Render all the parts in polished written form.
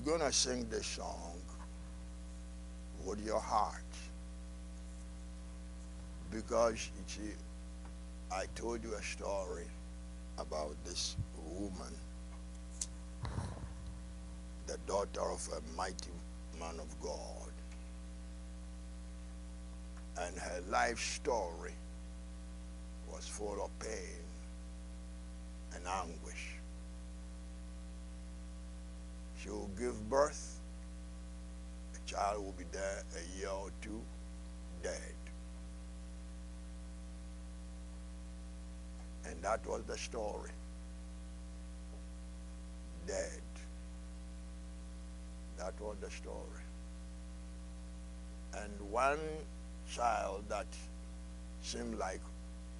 You're going to sing this song with your heart. Because, you see, I told you a story about this woman, the daughter of a mighty man of God. And her life story was full of pain and anguish. She will give birth, the child will be there a year or two, dead. And that was the story. Dead. That was the story. And one child that seemed like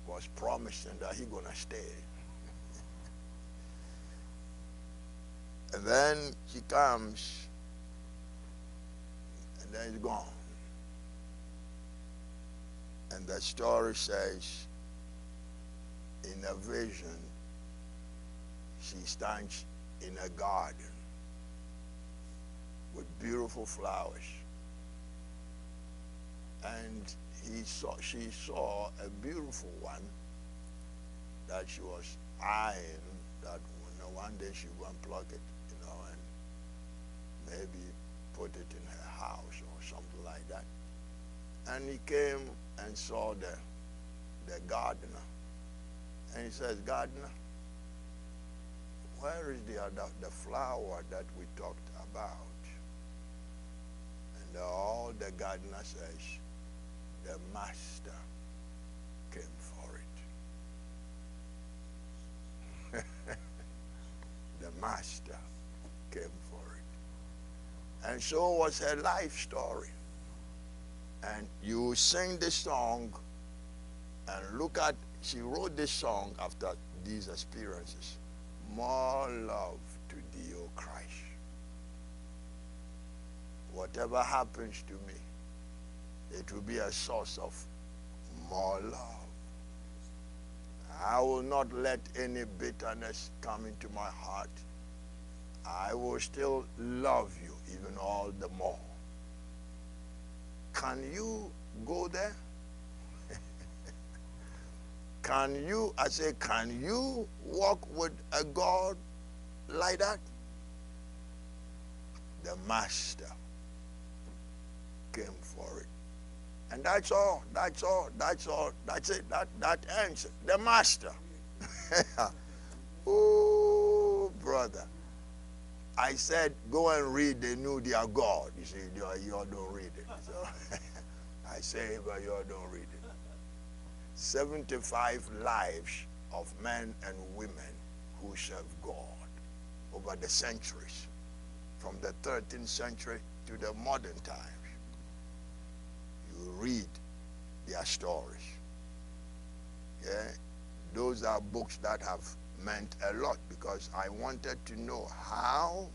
was promising that he gonna stay. And then he comes, and then he's gone. And the story says, in a vision, she stands in a garden with beautiful flowers. And she saw a beautiful one that she was eyeing, that one day she would go and pluck it, and maybe put it in her house or something like that. And he came and saw the gardener. And he says, "Gardener, where is the flower that we talked about?" And all the gardener says, "The master came for it." The master came for it. And so was her life story. And you sing this song and look at, she wrote this song after these experiences. More love to thee, O Christ. Whatever happens to me, it will be a source of more love. I will not let any bitterness come into my heart. I will still love you even all the more. Can you go there? Can you, I say, can you walk with a God like that? The master came for it. And that's all, that's it, that ends it. The master. Oh, brother. I said, go and read They Knew Their God. You see, you all don't read it. So I say, but you all don't read it. 75 lives of men and women who serve God over the centuries, from the 13th century to the modern times. You read their stories. Yeah? Those are books that have meant a lot, because I wanted to know how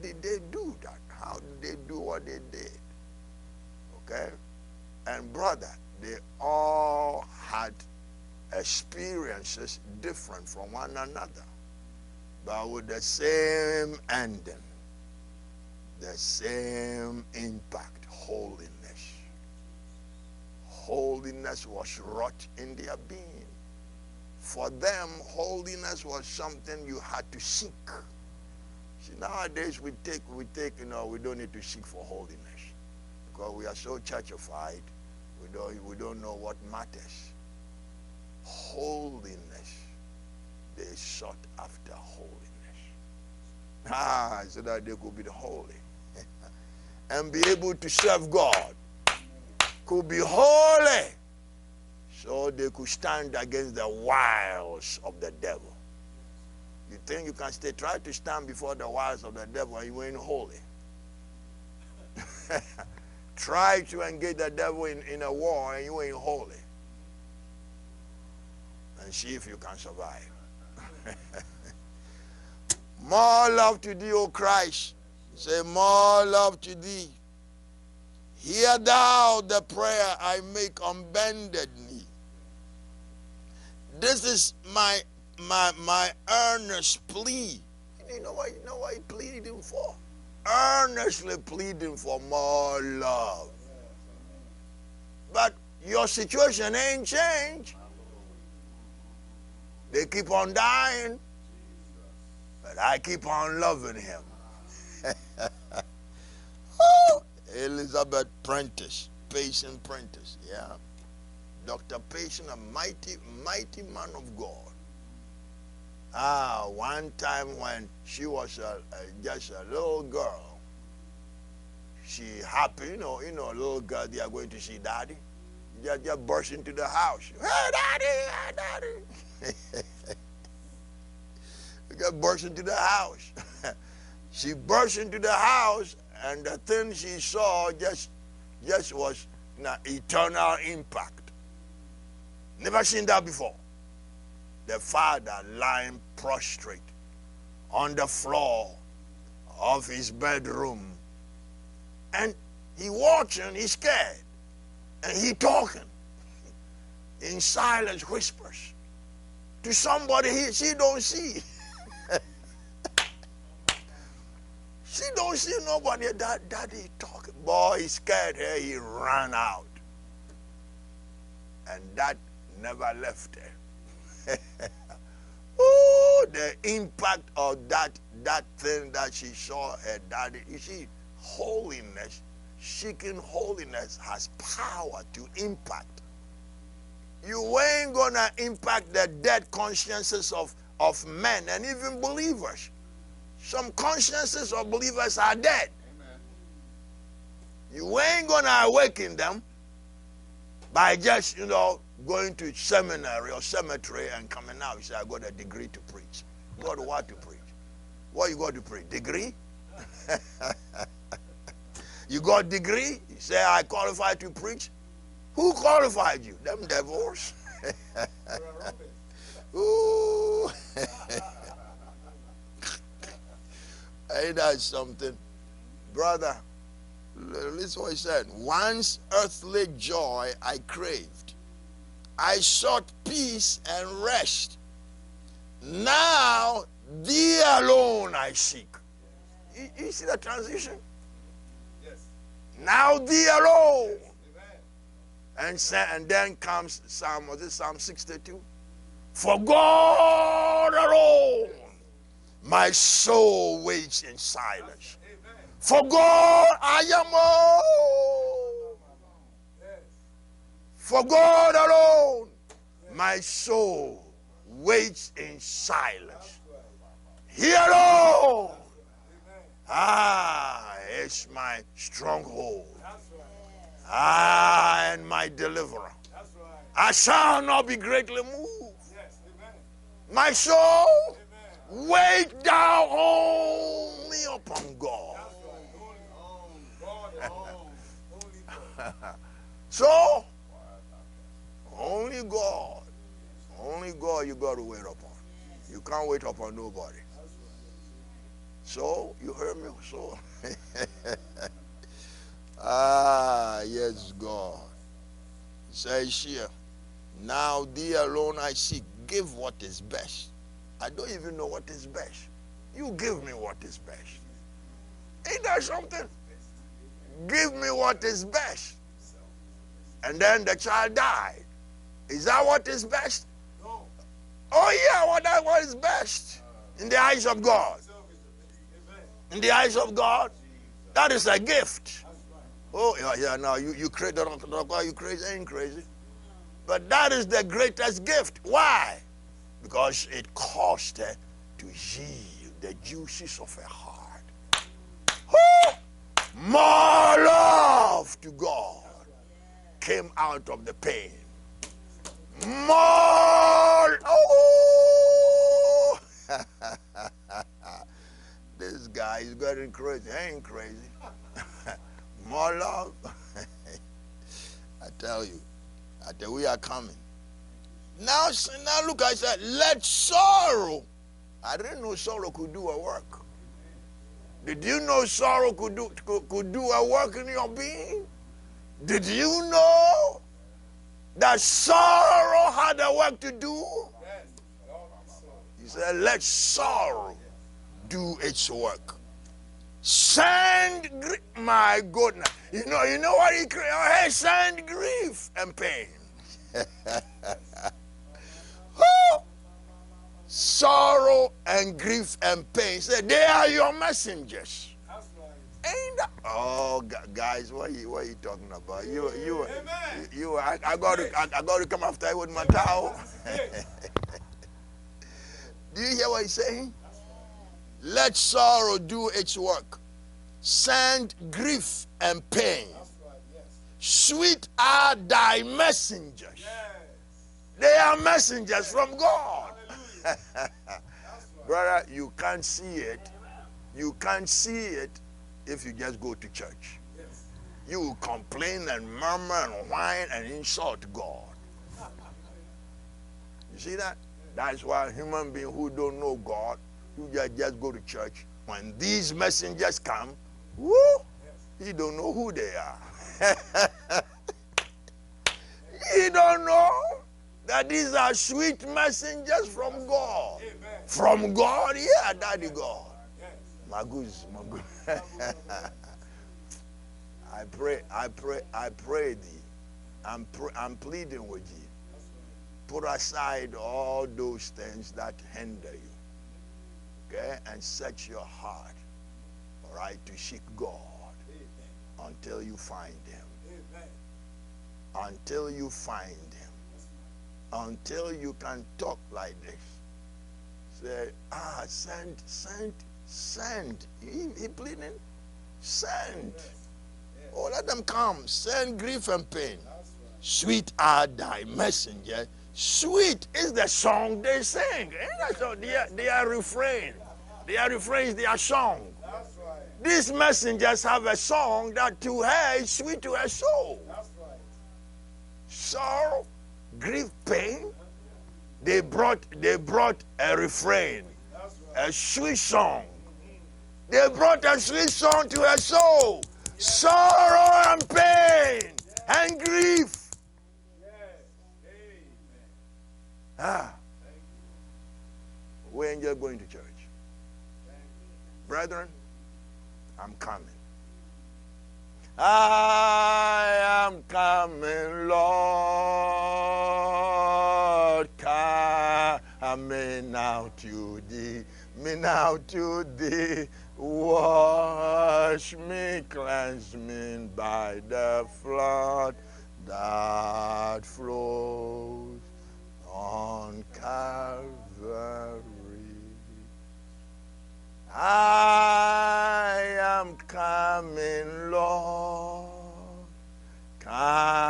did they do that? How did they do what they did? Okay? And brother, they all had experiences different from one another, but with the same ending, the same impact: holiness. Holiness was wrought in their being. For them, holiness was something you had to seek. See, nowadays we take, we don't need to seek for holiness, because we are so churchified. We don't know what matters. Holiness. They sought after holiness. So that they could be holy and be able to serve God. Could be holy, so they could stand against the wiles of the devil. You think you can try to stand before the wiles of the devil and you ain't holy? Try to engage the devil in a war and you ain't holy. And see if you can survive. More love to thee, O Christ. Say, more love to thee. Hear thou the prayer I make on bended knee. This is my earnest plea. You know what he pleaded him for? earnestly pleading for more love. But your situation ain't changed. They keep on dying, but I keep on loving him. Oh, Elizabeth Prentice, Payson Prentice, yeah. Dr. Payson, a mighty, mighty man of God. One time when she was just a little girl, she happy, you know, little girl, they are going to see daddy. Just burst into the house. Hey, daddy, hey, daddy. Just burst into the house. She burst into the house, and the thing she saw just was eternal impact. Never seen that before. The father lying prostrate on the floor of his bedroom. And he watching, he's scared. And he talking in silence whispers to somebody she don't see. She don't see nobody. Daddy talking. Boy, he scared her. He ran out. And that never left her. Oh, the impact of that thing that she saw her daddy. You see, holiness, seeking holiness has power to impact. You ain't gonna impact the dead consciences of men and even believers. Some consciences of believers are dead. Amen. You ain't gonna awaken them by just, going to seminary or cemetery and coming out. You say, I got a degree to preach. You got what to preach? What you got to preach? Degree? You got degree? You say, I qualified to preach? Who qualified you? Them devils. Ooh. Ain't that something? Brother, listen what he said. Once earthly joy I craved. I sought peace and rest. Now thee alone I seek. You see the transition? Yes. Now thee alone. Yes. And then comes Psalm 62? For God alone my soul waits in silence. Amen. For God I am all. Yes. For God alone my soul waits in silence. He alone is my stronghold. And my deliverer. I shall not be greatly moved. My soul, wait thou only upon God. So, only God you got to wait upon. You can't wait upon nobody. So, you heard me? So, yes, God. Says here, now thee alone I seek. Give what is best. I don't even know what is best. You give me what is best. Ain't that something? Give me what is best. And then the child died. Is that what is best? No. Oh yeah, what is best in the eyes of God? In the eyes of God, that is a gift. Oh yeah, now you crazy, you crazy, ain't crazy. But that is the greatest gift. Why? Because it caused her to yield the juices of her heart. Oh, more love to God came out of the pain. More. Oh. This guy is getting crazy. He ain't crazy. More love. I tell you, we are coming. Now look, I said, let sorrow. I didn't know sorrow could do a work. Did you know sorrow could do a work in your being? Did you know that sorrow had a work to do? He said, let sorrow do its work. Send grief. My goodness. You know what he created? Hey, send grief and pain. Sorrow and grief and pain. Say, they are your messengers. That's right. Ain't that? Oh, guys, what are you talking about? I got to come after you with my towel. Do you hear what he's saying? Let sorrow do its work. Send grief and pain. That's right, yes. Sweet are thy messengers. Yes. They are messengers from God. Hallelujah. That's right. Brother, you can't see it. You can't see it if you just go to church. Yes. You will complain and murmur and whine and insult God. You see that? That's why human beings who don't know God, who just go to church, when these messengers come, woo, he don't know who they are. He don't know that these are sweet messengers from God. Amen. From God, yeah, Daddy God. Yes. My goose. I pray thee. I'm pleading with thee. Put aside all those things that hinder you. Okay? And set your heart, all right, to seek God. Amen. Until you find him. Amen. Until you find him. Until you can talk like this. Say, send. He pleading, send. Yes. Yes. Oh, let them come. Send grief and pain. Right. Sweet are thy messenger. Sweet is the song they sing. Ain't that so? They are refrain. Their refrains, their song. That's right. These messengers have a song that to her is sweet to her soul. That's right. Sorrow, grief, pain. They brought a refrain, right. A sweet song. They brought a sweet song to her soul. Yes. Sorrow and pain, yes. And grief. We ain't just going to church. Brethren, I'm coming. I am coming, Lord. Coming now to thee. Me now to thee. Wash me, cleanse me by the flood that flows on Calvary. I am coming, Lord, coming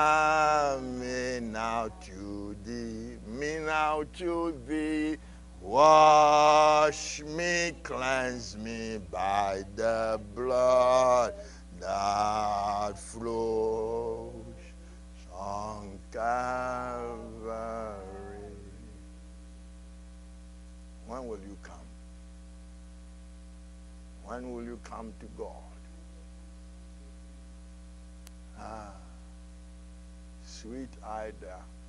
now to thee, me now to thee. Wash me, cleanse me by the blood that flows on Calvary. When will you come? When will you come to God? Sweet are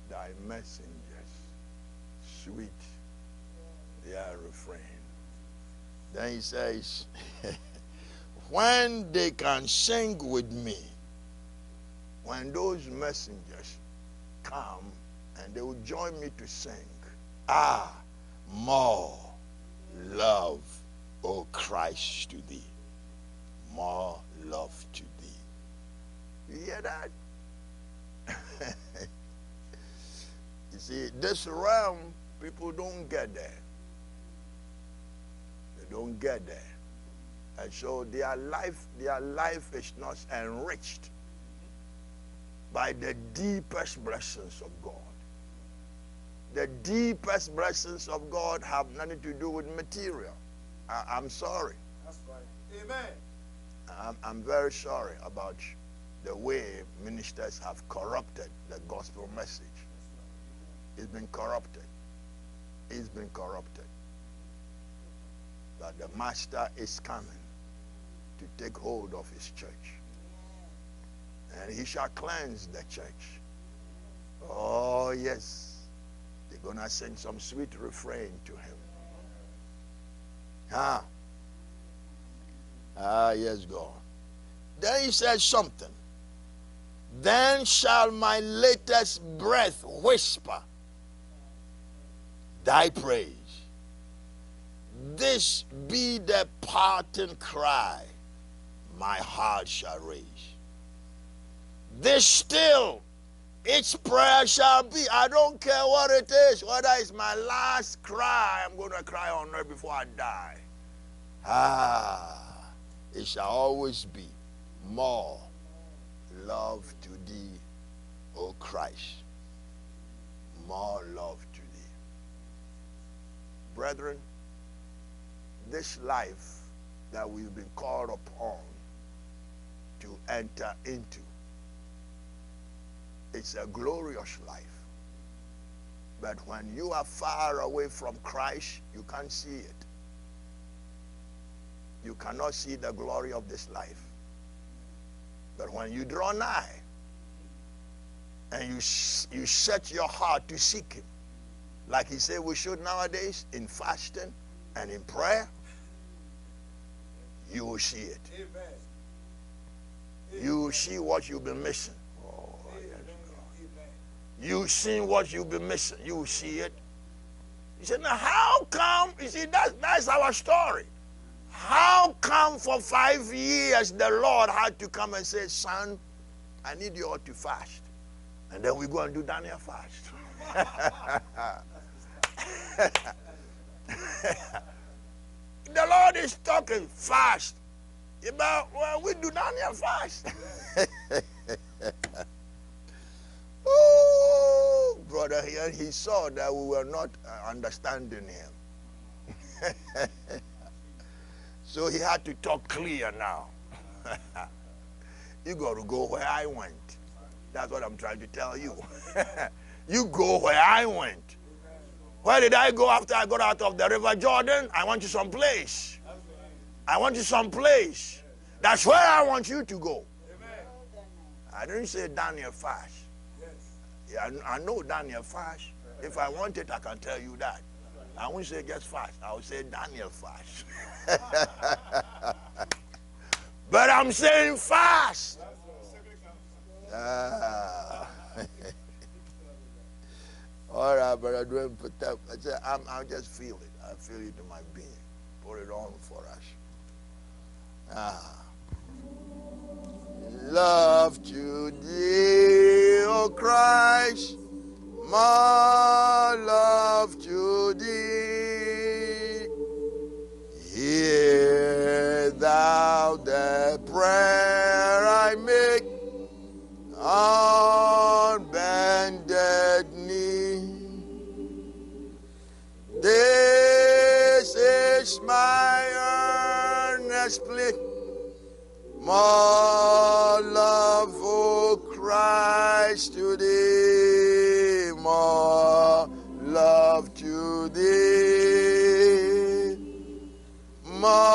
thy messengers, sweet their refrain. Then he says, when they can sing with me, when those messengers come and they will join me to sing, more love, O Christ, to thee. More love to thee. You hear that? You see, this realm, people don't get there. They don't get there. And so their life is not enriched by the deepest blessings of God. The deepest blessings of God have nothing to do with material. I'm sorry. That's right. Amen. I'm very sorry about the way ministers have corrupted the gospel message. It's been corrupted. It's been corrupted. But the master is coming to take hold of his church. And he shall cleanse the church. Oh, yes. They're going to sing some sweet refrain to him. Ah, yes, God. Then he says something. Then shall my latest breath whisper thy praise. This be the parting cry my heart shall raise. This still its prayer shall be. I don't care what it is, whether it's my last cry, I'm going to cry on earth before I die. Ah, it shall always be more love to thee, O Christ. More love to thee. Brethren, this life that we've been called upon to enter into, it's a glorious life. But when you are far away from Christ, you can't see it. You cannot see the glory of this life. But when you draw nigh and you set your heart to seek him, like he said we should nowadays, in fasting and in prayer, you will see it. Amen. You will see what you've been missing. Oh, yes, God. You see what you've been missing. You will see it. You say, now how come? You see, that's our story. How come for 5 years the Lord had to come and say, son, I need you all to fast. And then we go and do Daniel fast. The Lord is talking fast. About, well, we do Daniel fast. Oh, brother, here he saw that we were not understanding him. So he had to talk clear now. You got to go where I went. That's what I'm trying to tell you. You go where I went. Where did I go after I got out of the River Jordan? I went to some place. I went to some place. That's where I want you to go. I didn't say Daniel fast. Yeah, I know Daniel fast. If I want it, I can tell you that. I won't say just fast. I will say Daniel fast. But I'm saying fast. All right, but I don't put that. I just feel it. I feel it in my being. Put it on for us. Love to thee, O Christ, my love to thee. Hear thou the prayer I make on bended knee. This is my earnest plea. More love, O Christ, to thee, more love to thee, more